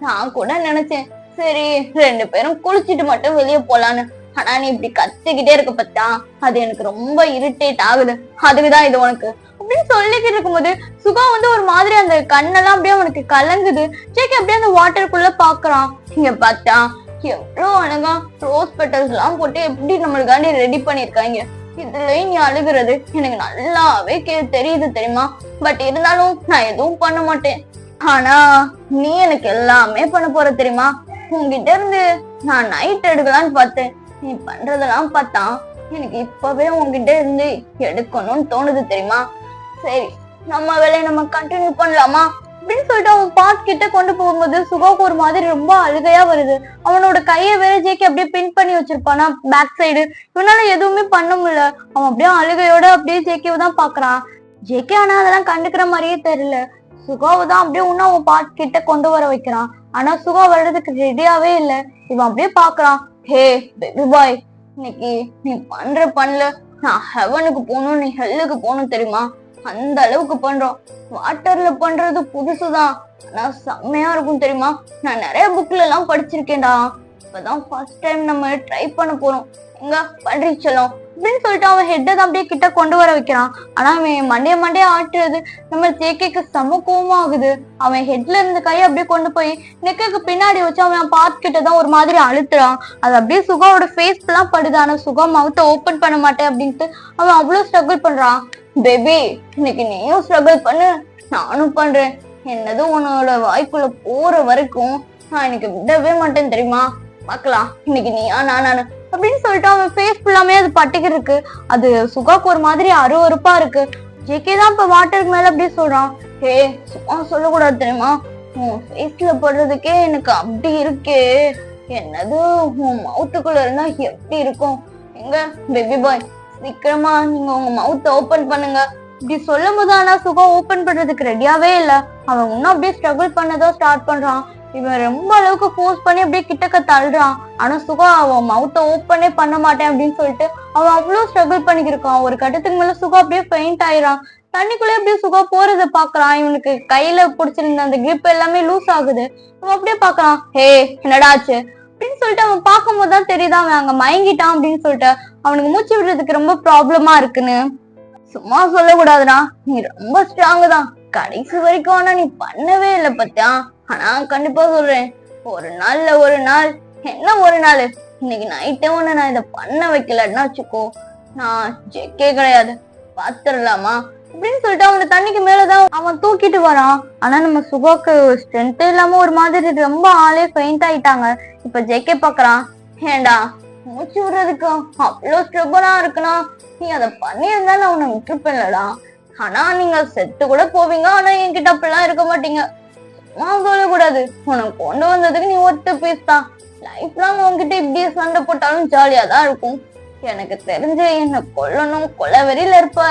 நான் கூட நினைச்சேன் சரி 2 பேரும் குளிச்சுட்டு மட்டும் வெளியே போலான்னு. ஆனா நீ இப்படி கத்திக்கிட்டே இருக்க பத்தா, அது எனக்கு ரொம்ப இரிட்டேட் ஆகுது. அதுக்குதான் இது உனக்கு அப்படின்னு சொல்லிக்கிட்டு இருக்கும்போது சுகா வந்து ஒரு மாதிரி அந்த கண்ணெல்லாம் அப்படியே அவனுக்கு கலங்குது. ஜேகே அப்படியே அந்த வாட்டருக்குள்ள பாக்குறான். இங்க பார்த்தா எவ்வளவு அழகா ரோஸ் பெட்டல்ஸ் எல்லாம் போட்டு எப்படி நம்மளுக்காண்டி ரெடி பண்ணிருக்காங்க. இதுலயும் நீ அழுகுறது எனக்கு நல்லாவே தெரியுது தெரியுமா. பட் இருந்தாலும் நான் எதுவும் பண்ண மாட்டேன். ஆனா நீ எனக்கு எல்லாமே பண்ண போற தெரியுமா. உங்ககிட்ட இருந்து நான் நைட் எடுக்கலான்னு பார்த்தேன். நீ பண்றதெல்லாம் பார்த்தா எனக்கு இப்பவே உங்ககிட்ட இருந்து எடுக்கணும்னு தோணுது தெரியுமா. சரி நம்ம வேலையை நம்ம கண்டினியூ பண்ணலாமா அப்படின்னு சொல்லிட்டு அவன் பாட் கிட்ட கொண்டு போகும்போது சுகாவுக்கு ஒரு மாதிரி ரொம்ப அழுகையா வருது. அவனோட கையை வேற ஜேகே அப்படியே பின் பண்ணி வச்சிருப்பானா பேக் சைடு. இவனால எதுவுமே பண்ண முடியல. அவன் அப்படியே அழுகையோட அப்படியே ஜேகேவை தான் பாக்குறான். ஜேகே ஆனா அதெல்லாம் கண்டுக்கிற மாதிரியே தெரியல. சுகாவை தான் அப்படியே இன்னும் அவன் பாட் கிட்ட கொண்டு வர வைக்கிறான். ஆனா சுகா வர்றதுக்கு ரெடியாவே இல்ல. இவன் அப்படியே பாக்குறான். ஹே பேபி பாய், இன்னைக்கு நீ பண்ணல நான் ஹெவனுக்கு போகணும், நீ ஹெல்லுக்கு போகணும் தெரியுமா. அந்த அளவுக்கு பண்றோம். வாட்டர்ல பண்றது புதுசுதான், ஆனா செம்மையா இருக்கும் தெரியுமா. நான் நிறைய புக்ல எல்லாம் படிச்சிருக்கேன்டா. இப்பதான் ஃபர்ஸ்ட் டைம் நம்ம ட்ரை பண்ண போறோம். எங்க பண்றீ செல்லம் அப்படின்னு சொல்லிட்டு அவன் ஹெட்டை தான் அப்படியே கிட்ட கொண்டு வர வைக்கிறான். ஆனா அவன் மண்டைய ஆட்டுறது நம்ம ஜேகேக்கு செம கோவம் ஆகுது. அவன் ஹெட்ல இருந்து கையை அப்படியே கொண்டு போய் நெக்குக்கு பின்னாடி வச்சு அவன் பாத் கிட்டதான் ஒரு மாதிரி அழுத்துறான். அது அப்படியே சுகாவோட ஃபேஸ் எல்லாம் படுது. ஆனா சுகா மவுத்தை ஓபன் பண்ண மாட்டேன் அப்படின்ட்டு அவன் அவ்வளவு ஸ்ட்ரகிள் பண்றான். பேபி இன்னைக்கு நீயும் ஸ்ட்ரகிள் பண்ணு, நானும் பண்றேன். என்னது உன்னோட வாய்க்குள்ள போற வரைக்கும் நான் இன்னைக்கு விடவே மாட்டேன் தெரியுமா. பாக்கலாம் இன்னைக்கு நீயா நானு அப்படின்னு சொல்லிட்டு அவன் ஃபேஸ் ஃபுல்லாமே அது பட்டுக்கு இருக்கு. அது சுகாக்கு ஒரு மாதிரி அருவருப்பா இருக்கு. ஜேகே தான் இப்ப வாட்டருக்கு மேல அப்படியே சொல்றான். ஹே சும்மா சொல்லக்கூடாது தெரியுமா, உன் ஃபேஸ்ல படுறதுக்கே எனக்கு அப்படி இருக்கே. என்னது உன் மவுத்துக்குள்ள இருந்தா எப்படி இருக்கும். எங்க பேபி பாய் சீக்கிரமா நீங்க உங்க மவுத்தை ஓபன் பண்ணுங்க இப்படி சொல்லும் போது. ஆனா சுகா ஓபன் பண்றதுக்கு ரெடியாவே இல்ல. அவன் இன்னும் அப்படியே ஸ்ட்ரகிள் பண்ணதான் ஸ்டார்ட் பண்றான். இவன் ரொம்ப அளவுக்கு ஃபோர்ஸ் பண்ணி அப்படியே கிட்டக்க தள்ளுறான். ஆனா சுகா அவன் மவுத்தை ஓப்பனே பண்ண மாட்டேன் அப்படின்னு சொல்லிட்டு அவன் அவ்வளவு ஸ்ட்ரகிள் பண்ணிக்கிருக்கான். ஒரு கட்டத்துக்கு மேல சுகா அப்படியே பெயிண்ட் ஆயிரான். தண்ணிக்குள்ளே அப்படியே சுகா போறத பாக்குறான். இவனுக்கு கையில பிடிச்சிருந்த அந்த கிரிப் எல்லாமே லூஸ் ஆகுது. அவன் அப்படியே பாக்குறான். ஹே என்னடாச்சு அப்படின்னு சொல்லிட்டு அவன் பார்க்கும் போதுதான் தெரியுது அவன் அங்க மயங்கிட்டான் அப்படின்னு சொல்லிட்டு. அவனுக்கு மூச்சு விடுறதுக்கு ரொம்ப ப்ராப்ளமா இருக்குன்னு. சும்மா சொல்லக்கூடாதுடா, நீ ரொம்ப ஸ்ட்ராங் தான் கடைசி வரைக்கும். ஆனா நீ பண்ணவே இல்லை பத்தியா. ஆனா கண்டிப்பா சொல்றேன், ஒரு நாள் என்ன ஒரு நாள் இன்னைக்கு நைட்டே ஒண்ணு நான் இதை பண்ண வைக்கலன்னா வச்சுக்கோ, நான் ஜெக்கே கிடையாது, பாத்துடலாமா அப்படின்னு சொல்லிட்டு அவனை தண்ணிக்கு மேலதான் அவன் தூக்கிட்டு வரான். ஆனா நம்ம சுகாக்கு ஸ்ட்ரென்த் இல்லாம ஒரு மாதிரி ரொம்ப ஆளே பெயிண்ட் ஆயிட்டாங்க. இப்ப ஜெக்கே பாக்குறான். ஏண்டா மூச்சு விடுறதுக்கு அவ்வளவு ஸ்ட்ரகுலா இருக்குன்னா நீ அதை பண்ணியிருந்தா நான் உன்னை விட்டுருப்பேன்லடா. ஆனா நீங்க செத்து கூட போவீங்க, ஆனா என்கிட்ட அப்படிலாம் இருக்க மாட்டீங்க. சொல்லக்கூடாது, உனக்கு கொண்டு வந்ததுக்கு நீ ஒருத்த பீஸ் தான். லைஃப் லாங் உன்கிட்ட இப்படியே சண்டை போட்டாலும் ஜாலியா தான் இருக்கும். எனக்கு தெரிஞ்ச என்ன கொல்லணும் கொலவெறியில இருப்ப,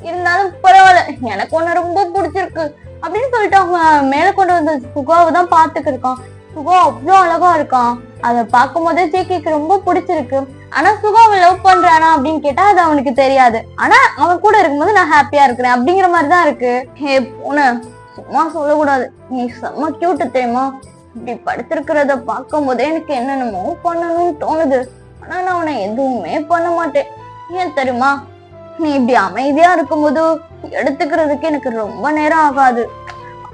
இருந்தாலும் பரவாயில்ல, எனக்கு ஒண்ணு ரொம்ப பிடிச்சிருக்கு அப்படின்னு சொல்லிட்டு அவங்க மேல கொண்டு வந்த சுகாவை தான் பாத்துக்கு இருக்கான். சுகா அவ்வளோ அழகா இருக்கான். அதை பார்க்கும் போதே ஜேகேக்கு ரொம்ப பிடிச்சிருக்கு. ஆனா சுகாவை லவ் பண்றானா அப்படின்னு கேட்டா அது அவனுக்கு தெரியாது. ஆனா அவன் கூட இருக்கும்போது நான் ஹாப்பியா இருக்கிறேன் அப்படிங்கிற மாதிரிதான் இருக்கு. ஹே பூனை, சும்மா சொல்லக்கூடாது, நீ செம்ம கியூட்டு தெரியுமா? இப்படி படுத்திருக்கிறத பார்க்கும் போதே எனக்கு என்னென்னமோ பண்ணணும்னு தோணுது. ஆனா நான் அவனை எதுவுமே பண்ண மாட்டேன். ஏன் தெரியுமா? நீ இப்படி அமைதியா இருக்கும்போது எடுத்துக்கிறதுக்கு எனக்கு ரொம்ப நேரம் ஆகாது.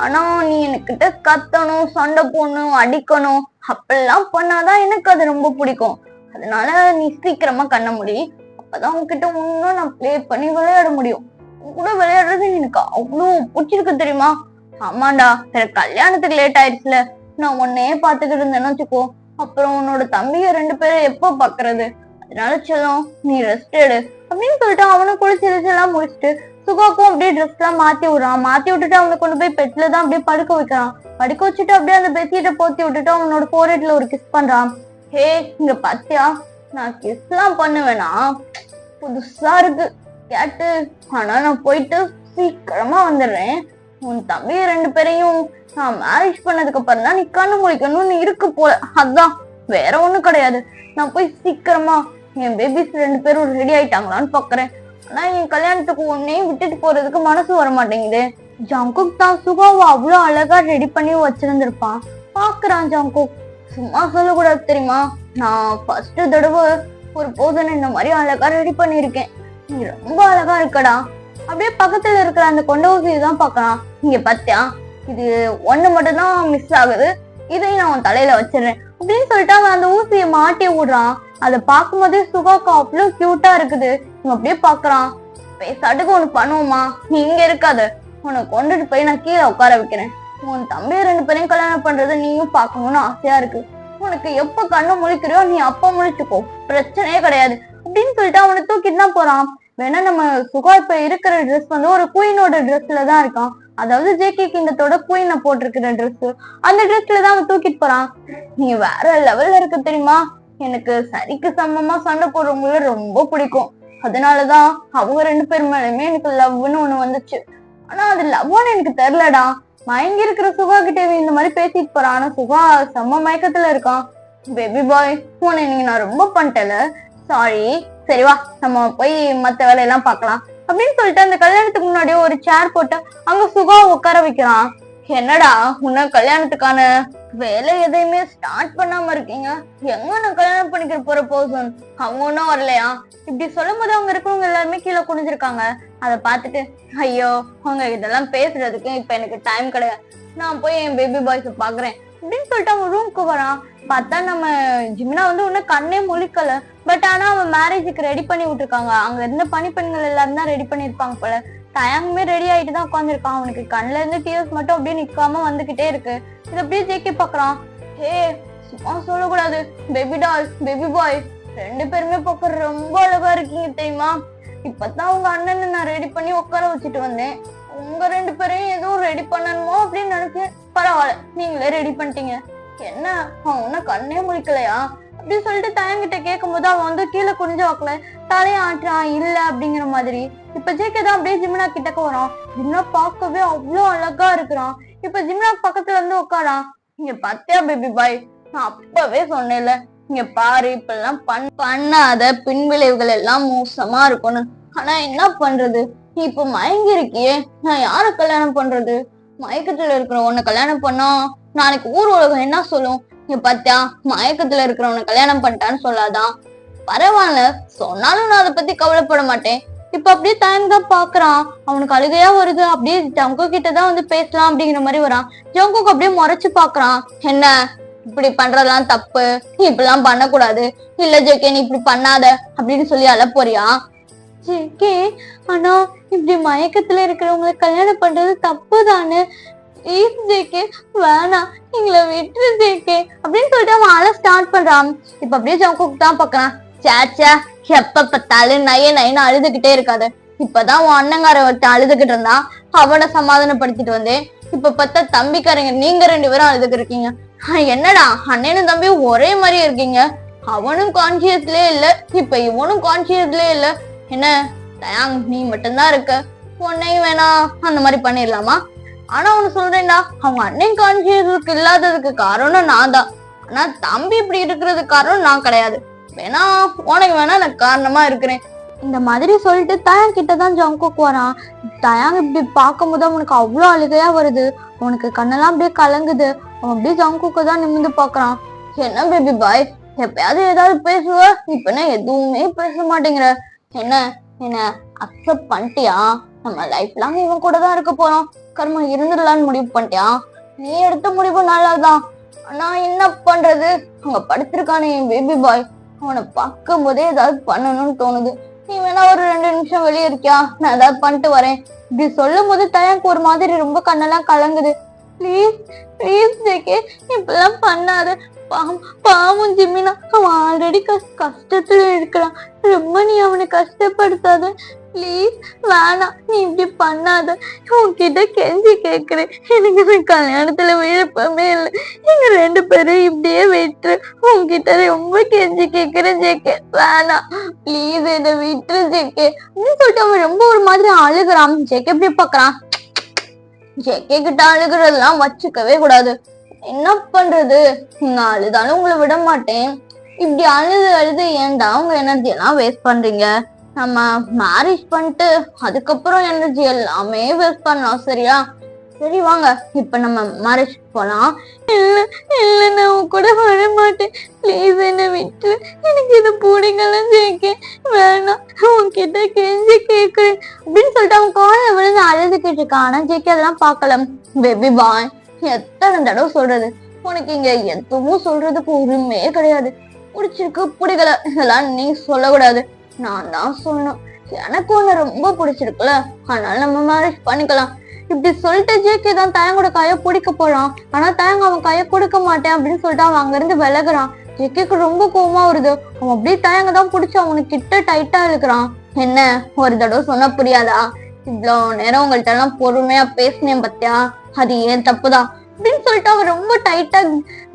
ஆனா நீ என்கிட்ட கத்தணும், சண்டை போடணும், அடிக்கணும், அப்படிலாம் பண்ணாதான் எனக்கு அது ரொம்ப பிடிக்கும். அதனால நீ சீக்கிரமா கண்ண முடி. அப்பதான் உன்கிட்ட இன்னும் நான் பிளே பண்ணி விளையாட முடியும். உன் கூட விளையாடுறது எனக்கு அவ்வளோ பிடிச்சிருக்கு தெரியுமா? ஆமாண்டா, வேற கல்யாணத்துக்கு லேட் ஆயிடுச்சுல. நான் உன்னையே பாத்துக்கிட்டு இருந்தேன்னு வச்சுக்கோ, அப்புறம் உன்னோட தம்பிய 2 பேரும் எப்போ பாக்குறது? அதனால செல்லம், நீ ரெஸ்ட் எடு அப்படின்னு சொல்லிட்டு அவனும் குளிச்சிருச்செல்லாம் முடிச்சுட்டு சுகாக்கும் அப்படியே ட்ரெஸ் எல்லாம் மாத்தி விடுறான். மாத்தி விட்டுட்டு அவனை கொண்டு போய் பெட்ல தான் அப்படியே படுக்க வைக்கிறான். படுக்க வச்சுட்டு அப்படியே அந்த பெட்ஷீட்டை போத்தி விட்டுட்டு அவனோட போரேட்ல ஒரு கிஸ் பண்றான். ஹே, இங்க பாத்தியா, நான் கிஸ் எல்லாம் பண்ணுவேனா? புதுசா இருக்கு கேட்டு. ஆனா நான் போயிட்டு சீக்கிரமா வந்துடுறேன். உன் தம்பிய 2 பேரையும் நான் மேரேஜ் பண்ணதுக்கு அப்புறம் தான் நீ கண்ணு முழிக்கணும்னு இருக்கு போல. அதான், வேற ஒண்ணும் கிடையாது. நான் போய் சீக்கிரமா என் பேபிஸ் 2 பேரும் ரெடி ஆயிட்டாங்களான்னு பாக்குறேன். ஆனா என் கல்யாணத்துக்கு உன்னையும் விட்டுட்டு போறதுக்கு மனசு வர மாட்டேங்குது. ஜங்குக் தான் சுகாவை அவ்வளவு அழகா ரெடி பண்ணி வச்சிருந்திருப்பான். பாக்குறான் ஜங்குக். சும்மா சொல்லக்கூடாது தெரியுமா? நான் ஃபர்ஸ்ட் தடவை ஒரு போதனை இந்த மாதிரி அழகா ரெடி பண்ணிருக்கேன். நீ ரொம்ப அழகா இருக்கடா. அப்படியே பக்கத்துல இருக்கிற அந்த கொண்ட ஊசியை தான் பாக்கலாம். இங்க பாத்தியா, இது ஒண்ணு மட்டும் தான் மிஸ் ஆகுது, இதையும் நான் உன் தலையில வச்சிடுறேன் அப்படின்னு சொல்லிட்டு அவன் அந்த ஊசியை மாட்டி விடுறான். அதை பார்க்கும் போதே சுகாக்கா அவ்வளவு கியூட்டா இருக்குது. இவன் அப்படியே பாக்குறான். பேசாட்டுக்கு ஒண்ணு பண்ணுவோமா, நீ இங்க இருக்காத, உன்னை கொண்டுட்டு போய் நான் கீழே உட்கார வைக்கிறேன். உன் தம்பிய 2 பேரையும் கல்யாணம் பண்றது நீயும் பாக்கணும்னு ஆசையா இருக்கு. உனக்கு எப்ப கண்ணு முழிக்கிறியோ நீ அப்ப முழிச்சுக்கோ, பிரச்சனையே கிடையாது அப்படின்னு சொல்லிட்டு அவனை தூக்கிட்டு தான் போறான். வேணா நம்ம சுகா இப்ப இருக்கிற ட்ரெஸ் வந்து ஒரு குயினோட ட்ரெஸ்ல தான் இருக்கான். அதாவது ஜேகே கிண்டத்தோட குயினை போட்டிருக்கிற ட்ரெஸ், அந்த ட்ரெஸ்ல தான் அவன் தூக்கிட்டு போறான். நீ வேற லெவல்ல இருக்கு தெரியுமா? எனக்கு சரிக்கு சமமா சண்டை போடுறவங்கள ரொம்ப பிடிக்கும். அதனாலதான் அவங்க 2 பேர் மேலயுமே எனக்கு லவ்னு ஒண்ணு வந்துச்சு. ஆனா அது லவ்னு எனக்கு தெரியலடா. மயங்கி இருக்கிற சுகா கிட்ட இந்த மாதிரி பேசிட்டு போறான். ஆனா சுகா செம்ம மயக்கத்துல இருக்கான். பேபி பாய், உன்னை நீங்க நான் ரொம்ப பண்ணிட்டேல, சாரி. சரி வா, நம்ம போய் மத்த வேலையெல்லாம் பாக்கலாம் அப்படின்னு சொல்லிட்டு அந்த கல்யாணத்துக்கு முன்னாடியே ஒரு சேர் போட்டு அங்க சுகா உட்கார வைக்கிறான். என்னடா, உன்ன கல்யாணத்துக்கான வேலை எதையுமே ஸ்டார்ட் பண்ணாம இருக்கீங்க? எங்க நான் கல்யாணம் பண்ணிக்கிற போற பர்சன் அவங்க ஒன்னும் வரலையா? இப்படி சொல்லும் போது அவங்க இருக்கிறவங்க எல்லாருமே கீழே குனிஞ்சிருக்காங்க. அதை பார்த்துட்டு, ஐயோ அவங்க இதெல்லாம் பேசுறதுக்கு இப்ப எனக்கு டைம் கிடையாது, நான் போய் என் பேபி பாய்ஸ பாக்குறேன் அப்படின்னு சொல்லிட்டு அவன் ரூம்க்கு வரான். பார்த்தா நம்ம ஜிமினா வந்து இன்னும் கண்ணே முழிக்கல. பட் ஆனா அவன் மேரேஜுக்கு ரெடி பண்ணி விட்டுருக்காங்க. அங்க இருந்த பணிப்பெண்கள் எல்லாரும் தான் ரெடி பண்ணிருப்பாங்க போல. தயாங்குமே ரெடி ஆயிட்டு தான் உட்காந்துருக்கான். அவனுக்கு கண்ணுல இருந்து டியர்ஸ் மட்டும் அப்படியே நிக்காம வந்துகிட்டே இருக்கு. இது அப்படியே ஜேகே பாக்குறான். ஹே, சும்மா சொல்லக்கூடாது, பேபி டால், பேபி பாய் 2 பேருமே பார்க்க ரொம்ப அழகா இருக்கீங்க தெரியுமா? இப்பதான் உங்க அண்ணனை நான் ரெடி பண்ணி உட்கார வச்சுட்டு வந்தேன். உங்க 2 பேரையும் எதுவும் ரெடி பண்ணணுமோ அப்படின்னு நினைச்சேன். பரவாயில்ல, நீங்களே ரெடி பண்ணிட்டீங்க. என்ன, அவன் ஒன்னும் கண்ணே முழிக்கலையா அப்படின்னு சொல்லிட்டு தயங்கிட்ட கேட்கும் போது அவன் வந்து கீழே குனிஞ்சு வாக்கல தலையை ஆட்டுறான் இல்ல அப்படிங்கிற மாதிரி. இப்ப ஜேகே தான் அப்படியே ஜிம்னா கிட்டக்க வரான். ஜிம்னா பார்க்கவே அவ்வளவு அழகா இருக்கிறான். இப்ப ஜிம்னா பக்கத்துல இருந்து உட்காரான். இங்க பாத்தியா பேபி பாய், நான் அப்பவே சொன்னேன்ல, இங்க பாரு, இப்பெல்லாம் பண்ணாத பின்விளைவுகள் எல்லாம் மோசமா இருக்கும்னு. ஆனா என்ன பண்றது, நீ இப்ப மயங்கி இருக்கியே, நான் யார கல்யாணம் பண்றது? மயக்கத்துல இருக்கிற உன்னை கல்யாணம் பண்ணா நாளைக்கு ஊர் உலகம் என்ன சொல்லும்? இங்க பாத்தியா, மயக்கத்துல இருக்கிறவனை கல்யாணம் பண்ணிட்டான்னு சொல்லாதான். பரவாயில்ல, சொன்னாலும் நான் அதை பத்தி கவலைப்பட மாட்டேன். இப்ப அப்படியே டைம் தான் பாக்குறான். அவனுக்கு அழுகையா வருது. அப்படியே ஜங்கு கிட்டதான் வந்து பேசலாம் அப்படிங்கிற மாதிரி வரான். ஜங்குக்கு அப்படியே முறைச்சு பாக்குறான். என்ன, இப்படி பண்றதெல்லாம் தப்பு, நீ இப்படிலாம் பண்ணக்கூடாது, இல்ல ஜேகே நீ இப்படி பண்ணாத அப்படின்னு சொல்லி அழ போறியா? ஜேகே, ஆனா இப்படி மயக்கத்துல இருக்கிறவங்களை கல்யாணம் பண்றது தப்பு தானே, ஜேகே வேணாம், எங்களை விட்டுரு ஜேகே அப்படின்னு சொல்லிட்டு அவன் அழ ஸ்டார்ட் பண்றான். இப்ப அப்படியே ஜங்குக்கு தான் பாக்குறான். சேச்சா, எப்ப பார்த்தாலும் நைய நைன்னு அழுதுகிட்டே இருக்காது. இப்பதான் உன் அண்ணங்கார ஒருத்தன் அழுதுகிட்டு இருந்தான், அவனை சமாதானப்படுத்திட்டு வந்தேன். இப்ப பார்த்தா தம்பிக்காரங்க நீங்க 2 பேரும் அழுதுகிட்டு இருக்கீங்க. என்னடா, அண்ணனும் தம்பியும் ஒரே மாதிரி இருக்கீங்க. அவனும் கான்சியஸ்லயே இல்ல, இப்ப இவனும் கான்சியஸ்லயே இல்ல. என்ன தயாங், நீ மட்டும்தான் இருக்க, உன்னையும் வேணா அந்த மாதிரி பண்ணிடலாமா? ஆனா ஒண்ணு சொல்றேன்டா, அவங்க அண்ணன் கான்சியஸுக்கு இல்லாததுக்கு காரணம் நான் தான். ஆனா தம்பி இப்படி இருக்கிறதுக்கு காரணம் நான் கிடையாது. வேணா உனக்கு வேணா நான் காரணமா இருக்கிறேன். இந்த மாதிரி சொல்லிட்டு தயாங் கிட்டதான் ஜங்குக் வரான். தயாங் இப்படி பார்க்கும் போது அவனுக்கு அவ்வளவு அழுகையா வருது. உனக்கு கண்ணெல்லாம் அப்படியே கலங்குது. அவன் அப்படியே ஜங்குக்கு தான் நிமிந்து பாக்குறான். என்ன பேபி பாய், எப்பயாவது ஏதாவது பேசுவ, இப்ப என்ன எதுவுமே பேச மாட்டேங்கிற? என்ன என்ன அக்செப்ட் பண்ணிட்டியா? நம்ம லைஃப் லாங் இவன் கூட தான் இருக்க போறோம், கர்மம் இருந்துடலான்னு முடிவு பண்ணிட்டியா? நீ எடுத்த முடிவு நல்லாதான். ஆனா என்ன பண்றது, அங்க படுத்திருக்கானே என் பேபி பாய், அவனை பார்க்கும் போதே ஏதாவது பண்ணணும்னு தோணுது. நீ வேணா ஒரு 2 நிமிஷம் வெளியே இருக்கியா, நான் ஏதாவது பண்ணிட்டு வரேன். இப்படி சொல்லும் போது தயாக்கு ஒரு மாதிரி ரொம்ப கண்ணெல்லாம் கலங்குது. ப்ளீஸ் ப்ளீஸ் ஜேகே, இப்பெல்லாம் பண்ணாத. பாவம் ஜிமினா, அவன் ஆல்ரெடி கஷ்டத்துல இருக்கிறான். ரொம்ப நீ அவனை கஷ்டப்படுத்தாத ப்ளீஸ். வேணாம், நீ இப்படி பண்ணாத. உன்கிட்ட கெஞ்சி கேக்குறேன், எனக்கு இந்த கல்யாணத்துல விருப்பமே இல்லை. நீங்க 2 பேரும் இப்படியே விட்டுரு. உன்கிட்ட ரொம்ப கெஞ்சி கேக்குறேன் ஜேகே, வேணாம் ப்ளீஸ், என்ன விட்டுரு ஜேகே அப்படின்னு சொல்லிட்டு அவன் ரொம்ப ஒரு மாதிரி அழுகுறான். ஜேகே எப்படி பாக்குறான், ஜேகே கிட்ட அழுகுறதெல்லாம் வச்சுக்கவே கூடாது. என்ன பண்றது, நீங்க அழுதாலும் உங்களை விட மாட்டேன். இப்படி அழுது அழுது ஏன்டா உங்க எனர்ஜி எல்லாம் வேஸ்ட் பண்றீங்க? நம்ம மேரேஜ் பண்ணிட்டு அதுக்கப்புறம் எனர்ஜி எல்லாமே வேஸ்ட் பண்ணலாம், சரியா? சரி வாங்க, இப்ப நம்ம மேரேஜ் போலாம். இல்ல இல்ல, நான் உன் கூட வர மாட்டேன். ப்ளீஸ் என்ன விட்டு, எனக்கு இது பிடிக்கலாம் ஜேகே, வேணாம், உன்கிட்ட கெஞ்சி கேக்குறேன் அப்படின்னு சொல்லிட்டு அவன் காலை விழுந்து அழுதுகிட்டு இருக்கான். ஆனா ஜேகே அதெல்லாம் பார்க்கல. பேபி பாய், எத்தனை தடவை சொல்றது, உனக்கு இங்க எதுவும் சொல்றதுக்கு உரிமையே கிடையாது. பிடிச்சிருக்கு பிடிக்கல இதெல்லாம் நீ சொல்லக்கூடாது, நான் தான் சொல்லணும். எனக்கு ஒண்ணு ரொம்ப பிடிச்சிருக்குல்ல, அதனால நம்ம மேரேஜ் பண்ணிக்கலாம். இப்படி சொல்லிட்டு ஜேகே தான் தயங்கோட கைய பிடிக்க போறான். ஆனா தயங்க அவன் கைய கொடுக்க மாட்டேன் அப்படின்னு சொல்லிட்டு அவன் அங்க இருந்து விலகுறான். ஜேகேக்கு ரொம்ப கோவமா வருது. அவன் அப்படியே தயங்க தான் பிடிச்சி அவனுக்கு கிட்ட டைட்டா இழுக்கிறான். என்ன ஒரு தடவை சொன்னா புரியாதா? இவ்வளவு நேரம் உங்கள்ட்ட எல்லாம் பொறுமையா பேசினேன் பத்தியா, அது ஏன் தப்புதான் அப்படின்னு சொல்லிட்டு அவன் ரொம்ப டைட்டா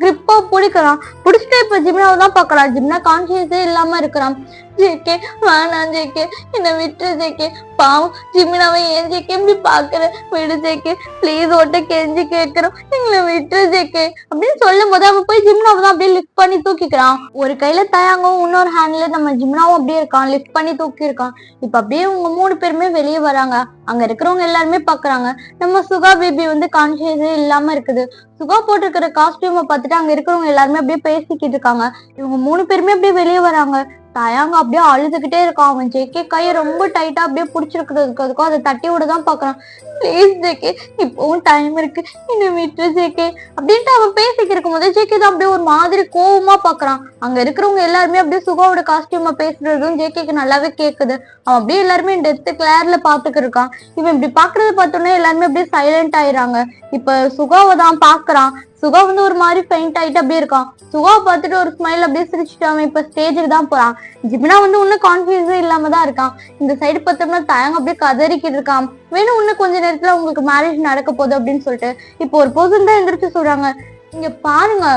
கிரிப்பா பிடிக்கிறான். பிடிச்சிட்டு இப்ப ஜிம்னாவை தான் பாக்குறான். ஜிம்னா கான்சியஸே இல்லாம இருக்கிறான். ஜேகே வேணாம் ஜேகே, என்ன விட்டு ஜேகே, பாவம் ஜிம்னாவை ஏன் ஜேகே இப்படி பாக்குற, விடு ஜேகே ப்ளீஸ், ஓட்ட கெஞ்சி கேட்கிறோம், எங்களை விட்டு ஜேகே அப்படின்னு சொல்லும் போது அவன் போய் ஜிம்னாவை தான் அப்படியே லிஃப்ட் பண்ணி தூக்கிக்கிறான். ஒரு கையில தயாங்கவும் இன்னொரு ஹேண்ட்ல நம்ம ஜிம்னாவும் அப்படியே இருக்கான், லிஃப்ட் பண்ணி தூக்கி இருக்கான். இப்ப அப்படியே உங்க 3 பேருமே வெளியே வராங்க. அங்க இருக்கிறவங்க எல்லாருமே பாக்குறாங்க. நம்ம சுகா பேபி வந்து கான்சியஸே இல்லாம இருக்குது. சுகா போட்டிருக்கிற காஸ்டியூமை பார்த்துட்டு அங்க இருக்கிறவங்க எல்லாருமே அப்படியே பேசிக்கிட்டு இருக்காங்க. இவங்க 3 பேருமே அப்படியே வெளியே வராங்க. தயாங்க அப்படியே அழுதுகிட்டே இருக்கான். அவன் ஜேகே கையை ரொம்ப டைட்டா அப்படியே பிடிச்சிருக்கிறதுக்கும் அதை தட்டி விடதான் பாக்குறான். ப்ளீஸ் ஜேகே, இப்பவும் டைம் இருக்கு, என்ன விட்டு ஜேகே அப்படின்ட்டு அவன் பேசிக்கிட்டு இருக்கும் போது ஜேகே தான் அப்படியே ஒரு மாதிரி கோவமா பாக்குறான். அங்க இருக்கிறவங்க எல்லாருமே அப்படியே சுகாவோட காஸ்டியூமை பேசுறதும் ஜேகேக்கு நல்லாவே கேக்குது. அவன் அப்படியே எல்லாருமே டெத்து கிளார்ல பாத்துக்கிட்டு இருக்கான். இவன் இப்படி பாக்குறத பார்த்தோன்னே எல்லாருமே அப்படியே சைலண்ட் ஆயிடுறாங்க. இப்ப சுகாவை தான் பாக்குறான். சுகா வந்து ஒரு மாதிரி பெயிண்ட் ஆயிட்டு அப்படியே இருக்கான். சுகாவை பார்த்துட்டு ஒரு ஸ்மைல் அப்படியே சிரிச்சுட்டு அவன் இப்ப ஸ்டேஜுக்கு தான் போறான். ஜிப்னா வந்து இன்னும் கான்ஃபிடன்ஸே இல்லாம தான் இருக்கான். இந்த சைடு பார்த்தோம்னா தயங்க அப்படியே கதறிக்கிட்டு இருக்கான். வேணும் இன்னும் கொஞ்ச நேரத்துல உங்களுக்கு மேரேஜ் நடக்க போகுது அப்படின்னு சொல்லிட்டு இப்போ ஒரு பர்சன் தான் எந்திரிச்சு சொல்றாங்க, இங்க பாருங்க,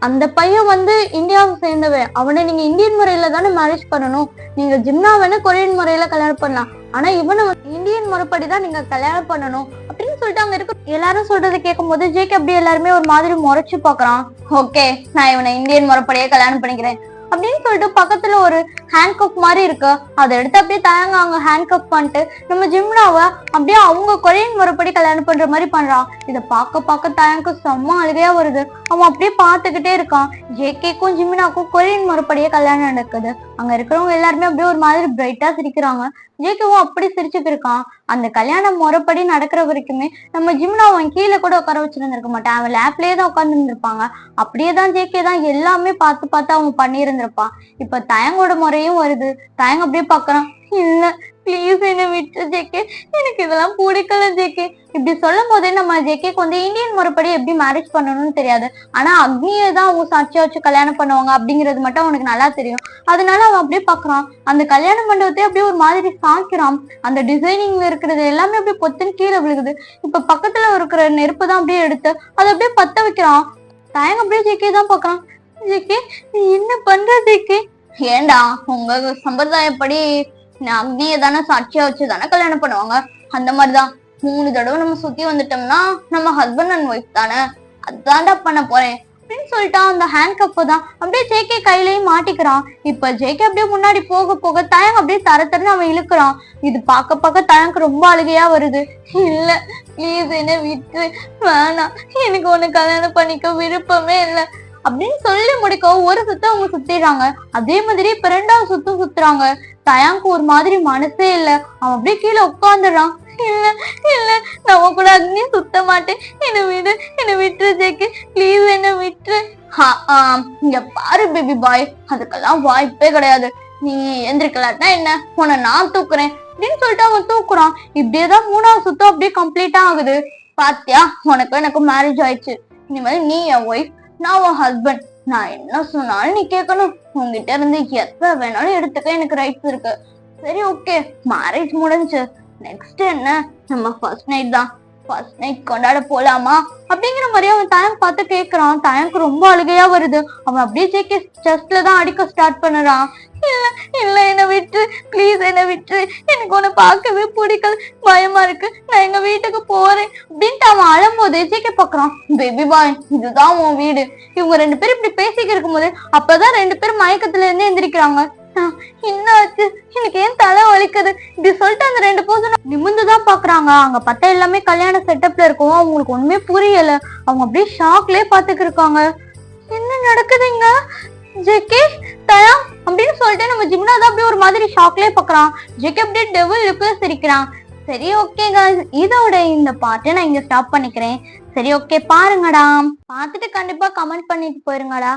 அந்த பையன் வந்து இந்தியாவை சேர்ந்தவன், அவனை நீங்க இந்தியன் முறையில தானே மேரேஜ் பண்ணணும். நீங்க ஜிம்னா வேணா கொரியன் முறையில கல்யாணம் பண்ணலாம், ஆனா இவனை இந்தியன் முறைப்படிதான் நீங்க கல்யாணம் பண்ணணும் அப்படின்னு சொல்லிட்டு அங்க இருக்க எல்லாரும் சொல்றதை கேட்கும் போது ஜேகே அப்படி எல்லாருமே ஒரு மாதிரி முறைச்சு பாக்குறான். ஓகே, நான் இவனை இந்தியன் முறைப்படியே கல்யாணம் பண்ணிக்கிறேன் அப்படின்னு சொல்லிட்டு பக்கத்துல ஒரு ஹேண்ட் கப் மாதிரி இருக்கு, அதை எடுத்து அப்படியே தயங்க அவங்க ஹேண்ட் கப் பண்ணிட்டு நம்ம ஜிம்னாவை அப்படியே அவங்க கொரியன் முறைப்படி கல்யாணம் பண்ற மாதிரி பண்றான். இதை பார்க்க தயங்க செம்ம அழுகையா வருது. அவன் அப்படியே பார்த்துக்கிட்டே இருக்கான். ஜேகேக்கும் ஜிம்னாக்கும் கொரியன் முறைப்படியே கல்யாணம் நடக்குது. அங்க இருக்கிறவங்க எல்லாருமே அப்படியே ஒரு மாதிரி பிரைட்டா சிரிக்கிறாங்க. ஜேகேவும் அப்படி சிரிச்சுட்டு இருக்கான். அந்த கல்யாணம் முறைப்படி நடக்கிற வரைக்குமே நம்ம ஜிம்னா அவன் கீழே கூட உட்கார வச்சிருந்திருக்க மாட்டான், அவன் லேப்லயே தான் உட்கார்ந்து இருந்திருப்பாங்க. அப்படியேதான் ஜேகே தான் எல்லாமே பார்த்து அவன் பண்ணியிருந்திருப்பான். இப்ப தயங்கோட முறையும் வருது. தயங்க அப்படியே பாக்குறான். இல்ல ப்ளீஸ் என்ன விட்டு ஜேகே, எனக்கு இதெல்லாம் பிடிக்கல ஜேகே இப்படி சொல்லும் போதே நம்ம ஜேகேக்கு வந்து இந்தியன் முறைப்படி எப்படி மேரேஜ் பண்ணணும்னு தெரியாது. ஆனா அக்னியை தான் அவங்க சாட்சியா வச்சு கல்யாணம் பண்ணுவாங்க அப்படிங்கிறது மட்டும் அவனுக்கு நல்லா தெரியும். அதனால அவன் அப்படியே பாக்குறான். அந்த கல்யாண மண்டபத்தை அப்படியே ஒரு மாதிரி சாய்க்கிறான். அந்த டிசைனிங்ல இருக்கிறது எல்லாமே அப்படியே பொத்துன்னு கீழே விழுகுது. இப்ப பக்கத்துல இருக்கிற நெருப்பு தான் அப்படியே எடுத்து அதை அப்படியே பத்த வைக்கிறான். தயங்க அப்படியே ஜேகே தான் பாக்குறான். ஜேகே நீ என்ன பண்ற ஜேகே? ஏண்டா, உங்க சம்பிரதாயப்படி அக்னியை தானே சாட்சியா வச்சு தானே கல்யாணம் பண்ணுவாங்க, அந்த மாதிரிதான் 3 தடவை நம்ம சுத்தி வந்துட்டோம்னா நம்ம ஹஸ்பண்ட் அண்ட் ஒய்ஃப் தானே, அதான்டா பண்ண போறேன் அப்படின்னு சொல்லிட்டு அந்த ஹேண்ட் கப்பை தான் அப்படியே ஜேகே கையிலயும் மாட்டிக்கிறான். இப்ப ஜேகே அப்படியே முன்னாடி போக போக தயங்க் அப்படியே தரன்னு அவன் இழுக்கிறான். இது பார்க்க தயங்க் ரொம்ப அழுகையா வருது. இல்ல ப்ளீஸ் என்ன விட்டு, வேணாம், எனக்கு உன்னை கல்யாணம் பண்ணிக்க விருப்பமே இல்லை அப்படின்னு சொல்லி முடிக்க ஒரு சுத்தம் அவங்க சுத்திடுறாங்க. அதே மாதிரி இப்ப 2வது சுத்தம் சுத்துறாங்க. தயாங்க்கு ஒரு மாதிரி மனசே இல்ல, அவன் அப்படியே கீழே உட்காந்துடுறான். இல்ல இல்ல நான் கூட அக்னி சுத்த மாட்டேன், என்னை விட்டுரு ஜேகே, ப்ளீஸ் என்ன விட்டுரு. இங்க பாரு பேபி பாய், அதுக்கெல்லாம் வாய்ப்பே கிடையாது. நீ எந்திரிக்கலாட்டா என்ன, உன்னை நான் தூக்குறேன் அப்படின்னு சொல்லிட்டு அவன் தூக்குறான். இப்படியேதான் 3வது சுத்தம் அப்படியே கம்ப்ளீட்டா ஆகுது. பாத்தியா, உனக்கும் எனக்கு மேரேஜ் ஆயிடுச்சு, இனிமேல் நீ என் ஒய்ஃப், நான் உன் ஹஸ்பண்ட். நான் என்ன சொன்னாலும் நீ கேட்கணும், உங்ககிட்ட இருந்து எத்த வேணாலும் எடுத்துக்க எனக்கு ரைட்ஸ் இருக்கு. சரி ஓகே, மேரேஜ் முடிஞ்சு, நெக்ஸ்ட் என்ன, நம்ம ஃபர்ஸ்ட் நைட் தான், ஃபர்ஸ்ட் நைட் கொண்டாட போலாமா அப்படிங்கிற மாதிரி அவன் தயங்க் பார்த்து கேட்கறான். தயங்க் ரொம்ப அழுகையா வருது. அவன் அப்படியே ஜேகே செஸ்ட்ல தான் அடிக்க ஸ்டார்ட் பண்ணுறான். இல்ல இல்ல என்ன விட்டு, ப்ளீஸ் என்ன விட்டு, எனக்கு உன்னை பார்க்கவே பிடிக்கல, பயமா இருக்கு, நான் எங்க வீட்டுக்கு போறேன் அப்படின்ட்டு அவன் அழும்போது ஜேகே பாக்குறான். பேபி பாய், இதுதான் உன் வீடு. இவங்க 2 பேரும் இப்படி பேசிக்க இருக்கும் போது அப்பதான் 2 பேரும் மயக்கத்துல இருந்து எந்திரிக்கிறாங்க. என்னாச்சு, எனக்கு ஏன் தலை வலிக்குது இப்படி சொல்லிட்டு அந்த 2 பர்சன் நிமிந்துதான் பாக்குறாங்க. அங்க பார்த்தா எல்லாமே கல்யாண செட்டப்ல இருக்கும். அவங்களுக்கு ஒண்ணுமே புரியல. அவங்க அப்படியே ஷாக்லயே பாத்துக்கு இருக்காங்க. என்ன நடக்குதுங்க ஜேகே, தயா அப்படின்னு சொல்லிட்டு நம்ம ஜிம்னா தான் அப்படியே ஒரு மாதிரி ஷாக்லயே பாக்குறான். ஜேகே அப்படியே டெவில் லுக்ல சிரிக்கிறான். சரி ஓகே காய்ஸ், இதோட இந்த பாட்டை நான் இங்க ஸ்டாப் பண்ணிக்கிறேன். சரி ஓகே, பாருங்கடா, பார்த்துட்டு கண்டிப்பா கமெண்ட் பண்ணிட்டு போயிருங்கடா.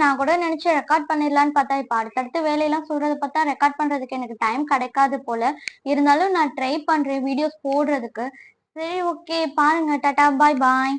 நான் கூட நினைச்சு ரெக்கார்ட் பண்ணிடலான்னு பார்த்தா, இப்ப அடுத்தடுத்து வேலையெல்லாம் சொல்றதை பார்த்தா ரெக்கார்ட் பண்றதுக்கு எனக்கு டைம் கிடைக்காது போல. இருந்தாலும் நான் ட்ரை பண்றேன் வீடியோஸ் போடுறதுக்கு. சரி ஓகே, பாருங்க, டாடா, பாய் பாய்.